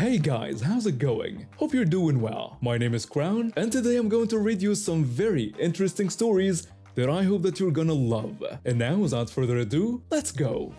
Hey guys, how's it going? Hope you're doing well. My name is Crown, and today I'm going to read you some very interesting stories that I hope that you're gonna love. And now, without further ado, let's go!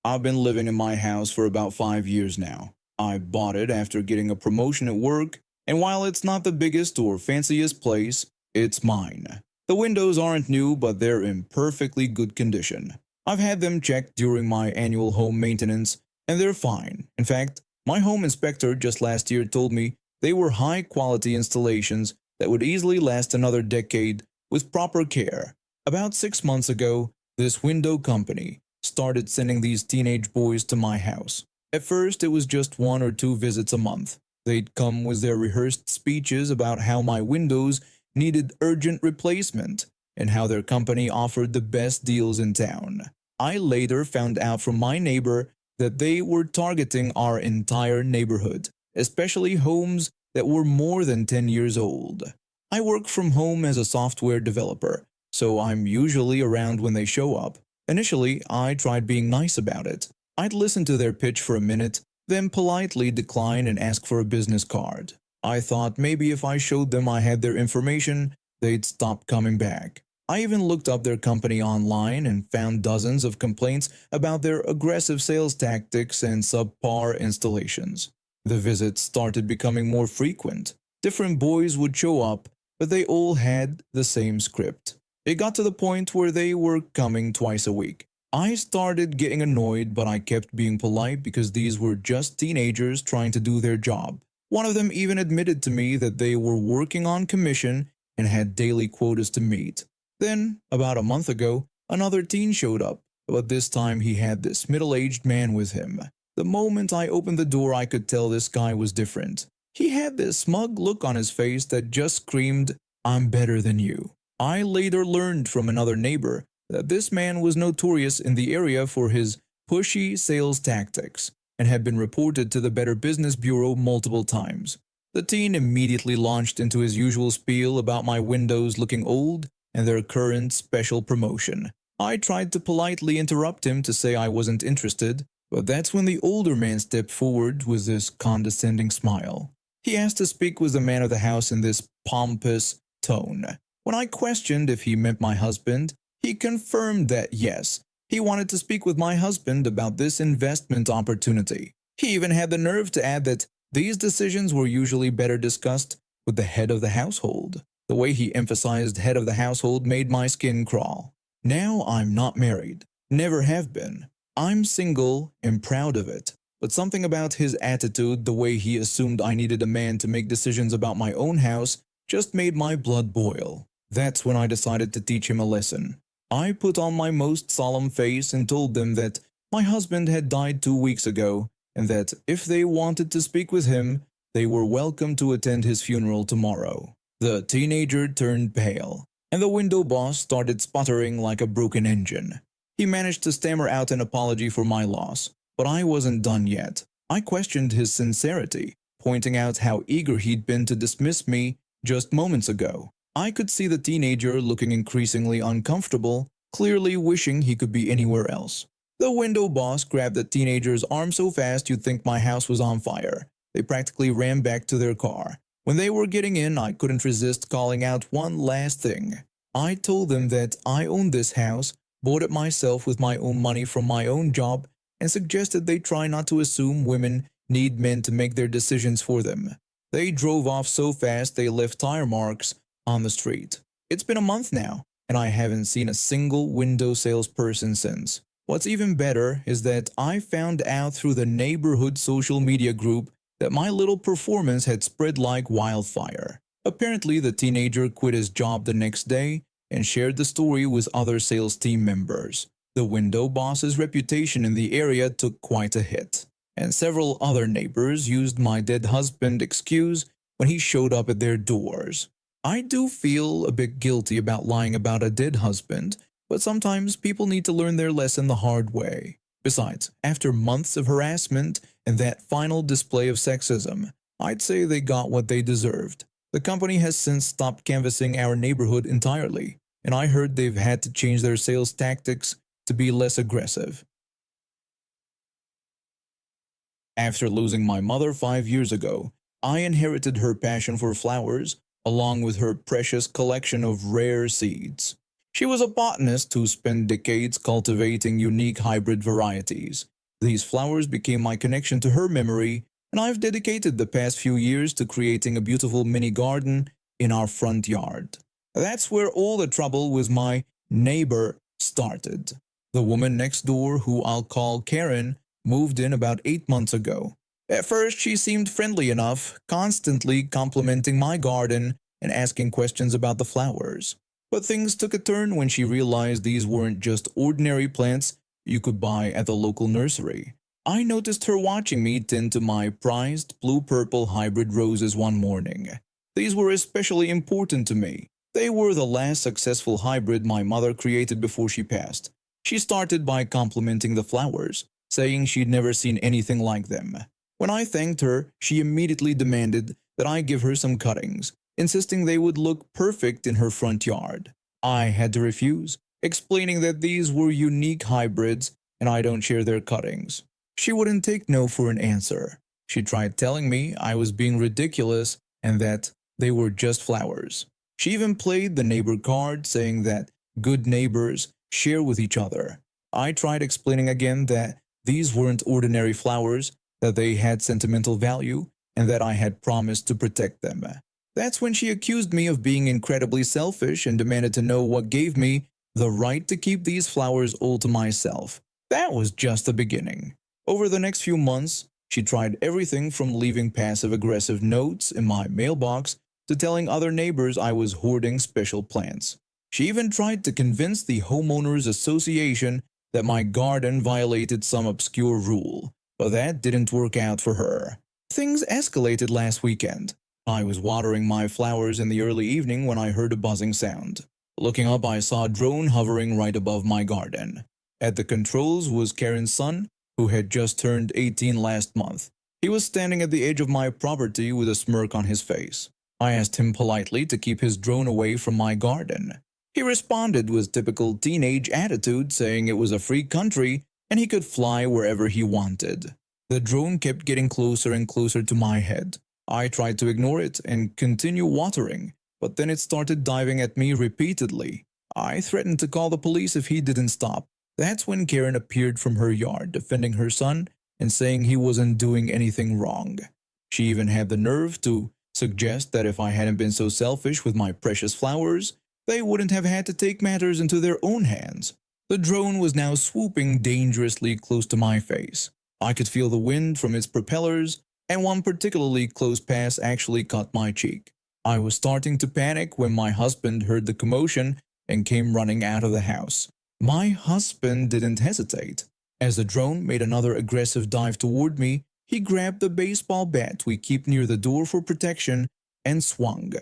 I've been living in my house for about 5 years now. I bought it after getting a promotion at work, and while it's not the biggest or fanciest place, it's mine. The windows aren't new, but they're in perfectly good condition. I've had them checked during my annual home maintenance, and they're fine. In fact, my home inspector just last year told me they were high-quality installations that would easily last another decade with proper care. About 6 months ago, this window company started sending these teenage boys to my house. At first, it was just 1 or 2 visits a month. They'd come with their rehearsed speeches about how my windows needed urgent replacement and how their company offered the best deals in town. I later found out from my neighbor that they were targeting our entire neighborhood, especially homes that were more than 10 years old. I work from home as a software developer, so I'm usually around when they show up. Initially, I tried being nice about it. I'd listen to their pitch for a minute, then politely decline and ask for a business card. I thought maybe if I showed them I had their information, they'd stop coming back. I even looked up their company online and found dozens of complaints about their aggressive sales tactics and subpar installations. The visits started becoming more frequent. Different boys would show up, but they all had the same script. It got to the point where they were coming twice a week. I started getting annoyed, but I kept being polite because these were just teenagers trying to do their job. One of them even admitted to me that they were working on commission and had daily quotas to meet. Then, about a month ago, another teen showed up, but this time he had this middle-aged man with him. The moment I opened the door, I could tell this guy was different. He had this smug look on his face that just screamed, "I'm better than you." I later learned from another neighbor that this man was notorious in the area for his pushy sales tactics and had been reported to the Better Business Bureau multiple times. The teen immediately launched into his usual spiel about my windows looking old and their current special promotion. I tried to politely interrupt him to say I wasn't interested, but that's when the older man stepped forward with this condescending smile. He asked to speak with the man of the house in this pompous tone. When I questioned if he meant my husband, he confirmed that yes, he wanted to speak with my husband about this investment opportunity. He even had the nerve to add that these decisions were usually better discussed with the head of the household. The way he emphasized head of the household made my skin crawl. Now I'm not married, never have been. I'm single and proud of it. But something about his attitude, the way he assumed I needed a man to make decisions about my own house, just made my blood boil. That's when I decided to teach him a lesson. I put on my most solemn face and told them that my husband had died 2 weeks ago and that if they wanted to speak with him, they were welcome to attend his funeral tomorrow. The teenager turned pale, and the window boss started sputtering like a broken engine. He managed to stammer out an apology for my loss, but I wasn't done yet. I questioned his sincerity, pointing out how eager he'd been to dismiss me just moments ago. I could see the teenager looking increasingly uncomfortable, clearly wishing he could be anywhere else. The window boss grabbed the teenager's arm so fast you'd think my house was on fire. They practically ran back to their car. When they were getting in, I couldn't resist calling out one last thing. I told them that I owned this house, bought it myself with my own money from my own job, and suggested they try not to assume women need men to make their decisions for them. They drove off so fast they left tire marks on the street. It's been a month now, and I haven't seen a single window salesperson since. What's even better is that I found out through the neighborhood social media group that my little performance had spread like wildfire. Apparently, the teenager quit his job the next day and shared the story with other sales team members. The window boss's reputation in the area took quite a hit, and several other neighbors used my dead husband excuse when he showed up at their doors. I do feel a bit guilty about lying about a dead husband, but sometimes people need to learn their lesson the hard way. Besides, after months of harassment and that final display of sexism, I'd say they got what they deserved. The company has since stopped canvassing our neighborhood entirely, and I heard they've had to change their sales tactics to be less aggressive. After losing my mother 5 years ago, I inherited her passion for flowers along with her precious collection of rare seeds. She was a botanist who spent decades cultivating unique hybrid varieties. These flowers became my connection to her memory, and I've dedicated the past few years to creating a beautiful mini garden in our front yard. That's where all the trouble with my neighbor started. The woman next door, who I'll call Karen, moved in about 8 months ago. At first, she seemed friendly enough, constantly complimenting my garden and asking questions about the flowers. But things took a turn when she realized these weren't just ordinary plants you could buy at the local nursery. I noticed her watching me tend to my prized blue-purple hybrid roses one morning. These were especially important to me. They were the last successful hybrid my mother created before she passed. She started by complimenting the flowers, saying she'd never seen anything like them. When I thanked her, she immediately demanded that I give her some cuttings, insisting they would look perfect in her front yard. I had to refuse, explaining that these were unique hybrids and I don't share their cuttings. She wouldn't take no for an answer. She tried telling me I was being ridiculous and that they were just flowers. She even played the neighbor card, saying that good neighbors share with each other. I tried explaining again that these weren't ordinary flowers, that they had sentimental value, and that I had promised to protect them. That's when she accused me of being incredibly selfish and demanded to know what gave me the right to keep these flowers all to myself. That was just the beginning. Over the next few months, she tried everything from leaving passive-aggressive notes in my mailbox to telling other neighbors I was hoarding special plants. She even tried to convince the homeowners association that my garden violated some obscure rule, but that didn't work out for her. Things escalated last weekend. I was watering my flowers in the early evening when I heard a buzzing sound. Looking up, I saw a drone hovering right above my garden. At the controls was Karen's son, who had just turned 18 last month. He was standing at the edge of my property with a smirk on his face. I asked him politely to keep his drone away from my garden. He responded with typical teenage attitude, saying it was a free country and he could fly wherever he wanted. The drone kept getting closer and closer to my head. I tried to ignore it and continue watering, but then it started diving at me repeatedly. I threatened to call the police if he didn't stop. That's when Karen appeared from her yard, defending her son and saying he wasn't doing anything wrong. She even had the nerve to suggest that if I hadn't been so selfish with my precious flowers, they wouldn't have had to take matters into their own hands. The drone was now swooping dangerously close to my face. I could feel the wind from its propellers, and one particularly close pass actually cut my cheek. I was starting to panic when my husband heard the commotion and came running out of the house. My husband didn't hesitate. As the drone made another aggressive dive toward me, he grabbed the baseball bat we keep near the door for protection and swung.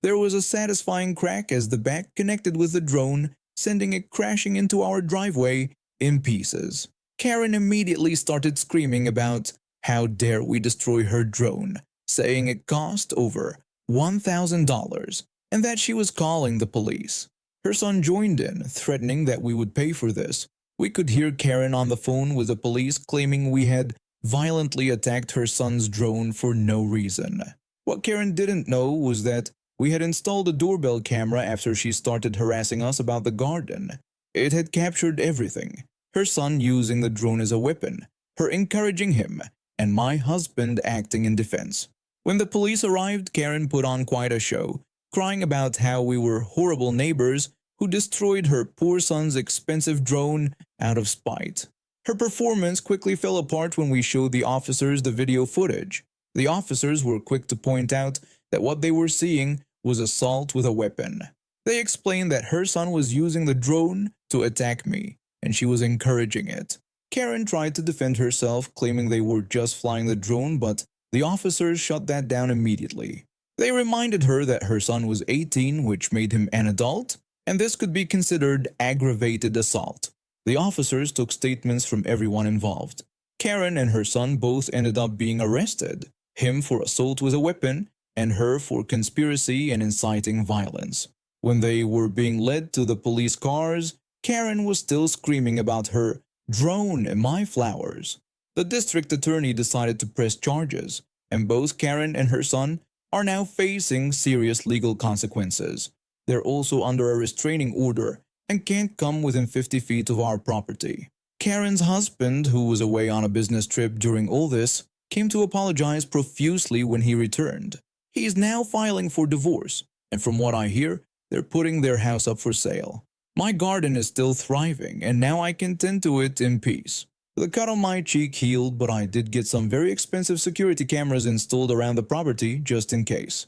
There was a satisfying crack as the bat connected with the drone, sending it crashing into our driveway in pieces. Karen immediately started screaming about how dare we destroy her drone, saying it cost over $1,000 and that she was calling the police. Her son joined in, threatening that we would pay for this. We could hear Karen on the phone with the police claiming we had violently attacked her son's drone for no reason. What Karen didn't know was that we had installed a doorbell camera after she started harassing us about the garden. It had captured everything: her son using the drone as a weapon, her encouraging him, and my husband acting in defense. When the police arrived, Karen put on quite a show, crying about how we were horrible neighbors who destroyed her poor son's expensive drone out of spite. Her performance quickly fell apart when we showed the officers the video footage. The officers were quick to point out that what they were seeing was assault with a weapon. They explained that her son was using the drone to attack me, and she was encouraging it. Karen tried to defend herself, claiming they were just flying the drone, but the officers shut that down immediately. They reminded her that her son was 18, which made him an adult, and this could be considered aggravated assault. The officers took statements from everyone involved. Karen and her son both ended up being arrested, him for assault with a weapon, and her for conspiracy and inciting violence. When they were being led to the police cars, Karen was still screaming about her drone in my flowers. The district attorney decided to press charges, and both Karen and her son are now facing serious legal consequences. They're also under a restraining order and can't come within 50 feet of our property. Karen's husband, who was away on a business trip during all this, came to apologize profusely when he returned. He is now filing for divorce, and from what I hear, they're putting their house up for sale. My garden is still thriving, and now I can tend to it in peace. The cut on my cheek healed, but I did get some very expensive security cameras installed around the property just in case.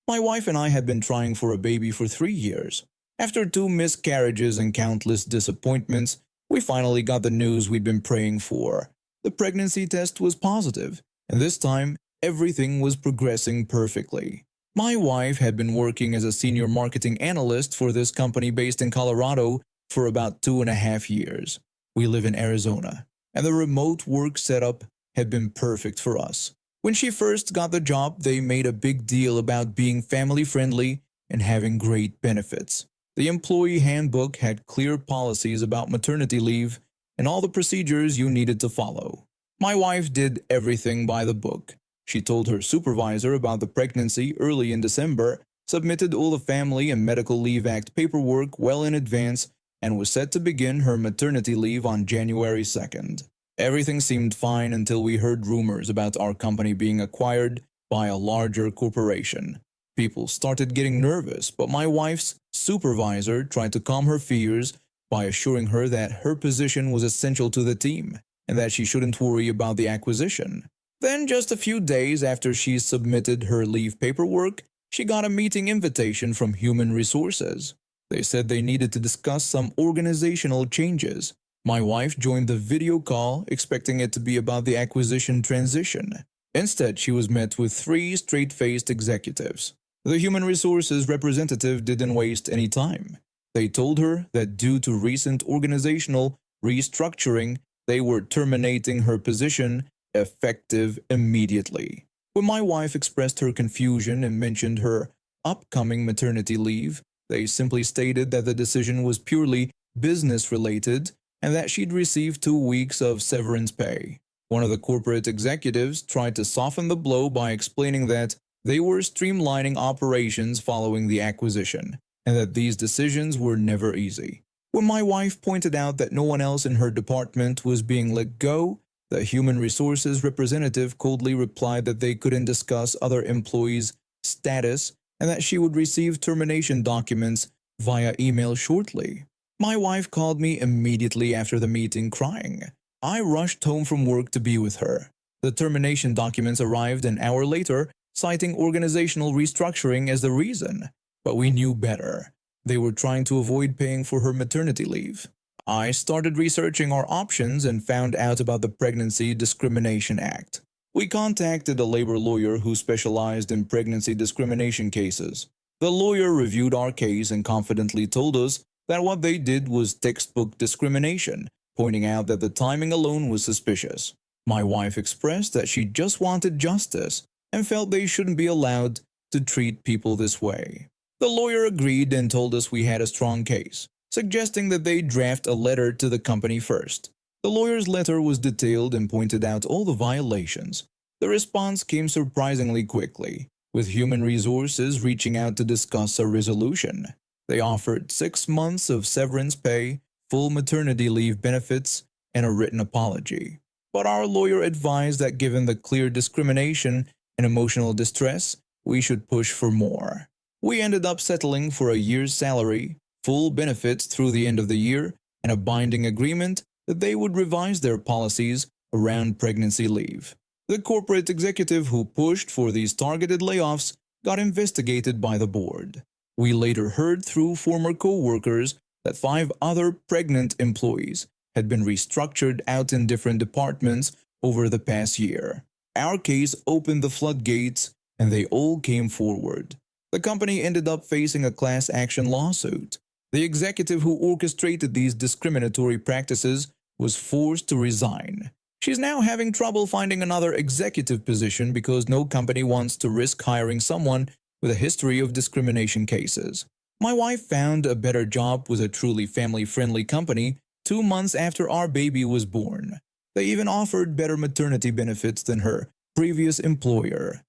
My wife and I had been trying for a baby for 3 years. After 2 miscarriages and countless disappointments, we finally got the news we'd been praying for. The pregnancy test was positive, and this time, everything was progressing perfectly. My wife had been working as a senior marketing analyst for this company based in Colorado for about 2.5 years. We live in Arizona, and the remote work setup had been perfect for us. When she first got the job, they made a big deal about being family-friendly and having great benefits. The employee handbook had clear policies about maternity leave and all the procedures you needed to follow. My wife did everything by the book. She told her supervisor about the pregnancy early in December, submitted all the Family and Medical Leave Act paperwork well in advance, and was set to begin her maternity leave on January 2nd. Everything seemed fine until we heard rumors about our company being acquired by a larger corporation. People started getting nervous, but my wife's supervisor tried to calm her fears by assuring her that her position was essential to the team and that she shouldn't worry about the acquisition. Then, just a few days after she submitted her leave paperwork, she got a meeting invitation from Human Resources. They said they needed to discuss some organizational changes. My wife joined the video call, expecting it to be about the acquisition transition. Instead, she was met with 3 straight-faced executives. The Human Resources representative didn't waste any time. They told her that due to recent organizational restructuring, they were terminating her position effective immediately. When my wife expressed her confusion and mentioned her upcoming maternity leave, they simply stated that the decision was purely business-related and that she'd receive 2 weeks of severance pay. One of the corporate executives tried to soften the blow by explaining that they were streamlining operations following the acquisition, and that these decisions were never easy. When my wife pointed out that no one else in her department was being let go, the Human Resources representative coldly replied that they couldn't discuss other employees' status and that she would receive termination documents via email shortly. My wife called me immediately after the meeting crying. I rushed home from work to be with her. The termination documents arrived an hour later, citing organizational restructuring as the reason, but we knew better. They were trying to avoid paying for her maternity leave. I started researching our options and found out about the Pregnancy Discrimination Act. We contacted a labor lawyer who specialized in pregnancy discrimination cases. The lawyer reviewed our case and confidently told us that what they did was textbook discrimination, pointing out that the timing alone was suspicious. My wife expressed that she just wanted justice and felt they shouldn't be allowed to treat people this way. The lawyer agreed and told us we had a strong case, suggesting that they draft a letter to the company first. The lawyer's letter was detailed and pointed out all the violations. The response came surprisingly quickly, with Human Resources reaching out to discuss a resolution. They offered 6 months of severance pay, full maternity leave benefits, and a written apology. But our lawyer advised that given the clear discrimination and emotional distress, we should push for more. We ended up settling for a year's salary, full benefits through the end of the year, and a binding agreement that they would revise their policies around pregnancy leave. The corporate executive who pushed for these targeted layoffs got investigated by the board. We later heard through former co-workers that 5 other pregnant employees had been restructured out in different departments over the past year. Our case opened the floodgates and they all came forward. The company ended up facing a class action lawsuit. The executive who orchestrated these discriminatory practices was forced to resign. She's now having trouble finding another executive position because no company wants to risk hiring someone with a history of discrimination cases. My wife found a better job with a truly family-friendly company 2 months after our baby was born. They even offered better maternity benefits than her previous employer.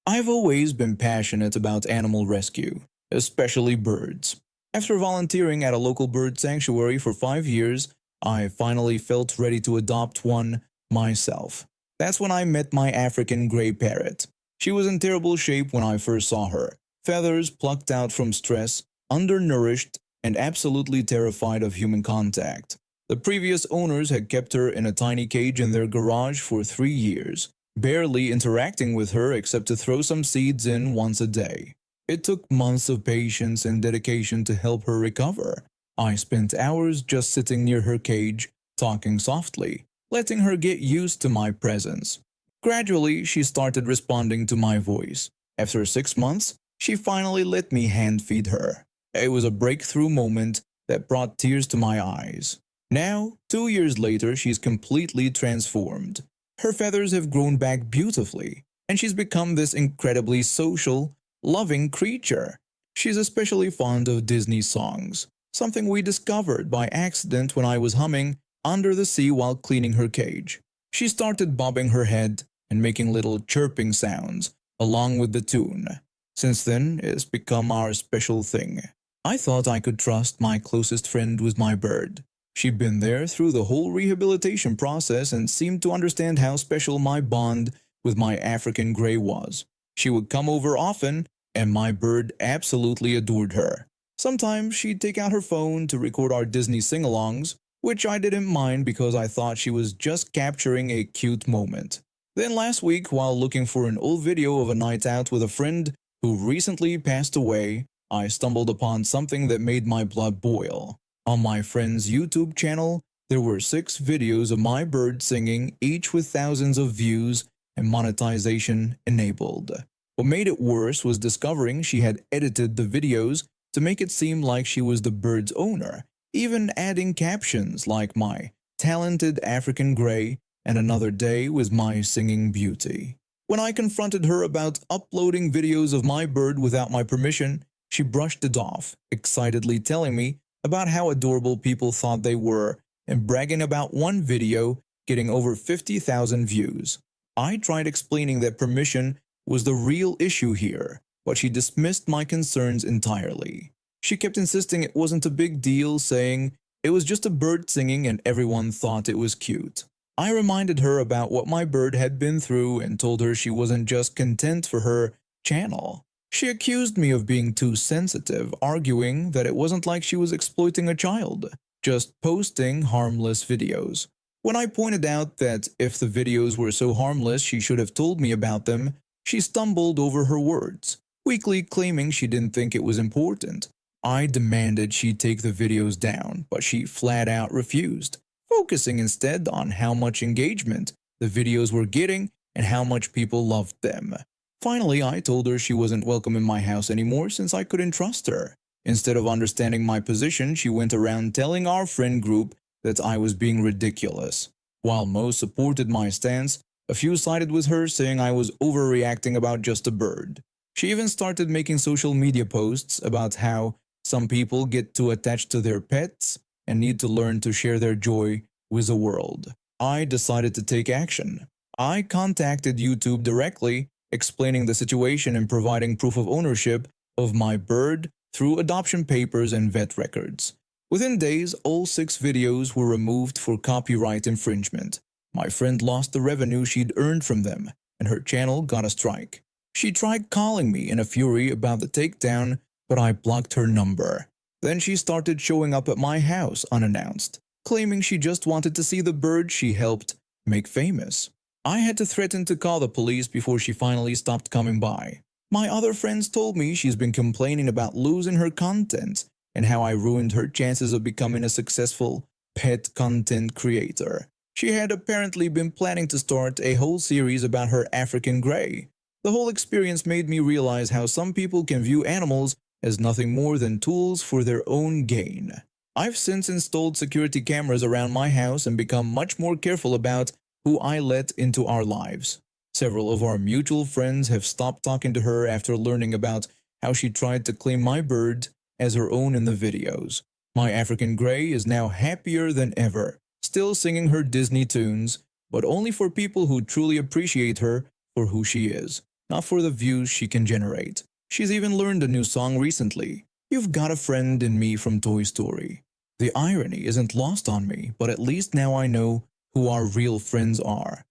I've always been passionate about animal rescue, especially birds. After volunteering at a local bird sanctuary for 5 years, I finally felt ready to adopt one myself. That's when I met my African gray parrot. She was in terrible shape when I first saw her, feathers plucked out from stress, undernourished, and absolutely terrified of human contact. The previous owners had kept her in a tiny cage in their garage for 3 years, barely interacting with her except to throw some seeds in once a day. It took months of patience and dedication to help her recover. I spent hours just sitting near her cage, talking softly, letting her get used to my presence. Gradually, she started responding to my voice. After 6 months, she finally let me hand feed her. It was a breakthrough moment that brought tears to my eyes. Now, 2 years later, she's completely transformed. Her feathers have grown back beautifully, and she's become this incredibly social, loving creature. She's especially fond of Disney songs, something we discovered by accident when I was humming Under the Sea while cleaning her cage. She started bobbing her head and making little chirping sounds along with the tune. Since then, it's become our special thing. I thought I could trust my closest friend with my bird. She'd been there through the whole rehabilitation process and seemed to understand how special my bond with my African gray was. She would come over often, and my bird absolutely adored her. Sometimes she'd take out her phone to record our Disney sing-alongs, which I didn't mind because I thought she was just capturing a cute moment. Then last week, while looking for an old video of a night out with a friend who recently passed away, I stumbled upon something that made my blood boil. On my friend's YouTube channel, there were 6 videos of my bird singing, each with thousands of views and monetization enabled. What made it worse was discovering she had edited the videos to make it seem like she was the bird's owner, even adding captions like my talented African gray and another day with my singing beauty. When I confronted her about uploading videos of my bird without my permission, she brushed it off, excitedly telling me about how adorable people thought they were and bragging about one video getting over 50,000 views. I tried explaining that permission was the real issue here, but she dismissed my concerns entirely. She kept insisting it wasn't a big deal, saying it was just a bird singing and everyone thought it was cute. I reminded her about what my bird had been through and told her she wasn't just content for her channel. She accused me of being too sensitive, arguing that it wasn't like she was exploiting a child, just posting harmless videos. When I pointed out that if the videos were so harmless she should have told me about them, she stumbled over her words, weakly claiming she didn't think it was important. I demanded she take the videos down, but she flat out refused, focusing instead on how much engagement the videos were getting and how much people loved them. Finally, I told her she wasn't welcome in my house anymore since I couldn't trust her. Instead of understanding my position, she went around telling our friend group that I was being ridiculous. While most supported my stance, a few sided with her, saying I was overreacting about just a bird. She even started making social media posts about how some people get too attached to their pets and need to learn to share their joy with the world. I decided to take action. I contacted YouTube directly, explaining the situation and providing proof of ownership of my bird through adoption papers and vet records. Within days, all 6 videos were removed for copyright infringement. My friend lost the revenue she'd earned from them, and her channel got a strike. She tried calling me in a fury about the takedown, but I blocked her number. Then she started showing up at my house unannounced, claiming she just wanted to see the bird she helped make famous. I had to threaten to call the police before she finally stopped coming by. My other friends told me she's been complaining about losing her content and how I ruined her chances of becoming a successful pet content creator. She had apparently been planning to start a whole series about her African gray. The whole experience made me realize how some people can view animals as nothing more than tools for their own gain. I've since installed security cameras around my house and become much more careful about who I let into our lives. Several of our mutual friends have stopped talking to her after learning about how she tried to claim my bird as her own in the videos. My African Grey is now happier than ever, still singing her Disney tunes, but only for people who truly appreciate her for who she is, not for the views she can generate. She's even learned a new song recently, You've Got a Friend in Me from Toy Story. The irony isn't lost on me, but at least now I know who our real friends are.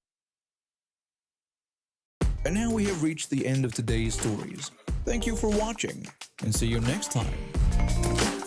And now we have reached the end of today's stories. Thank you for watching, and see you next time.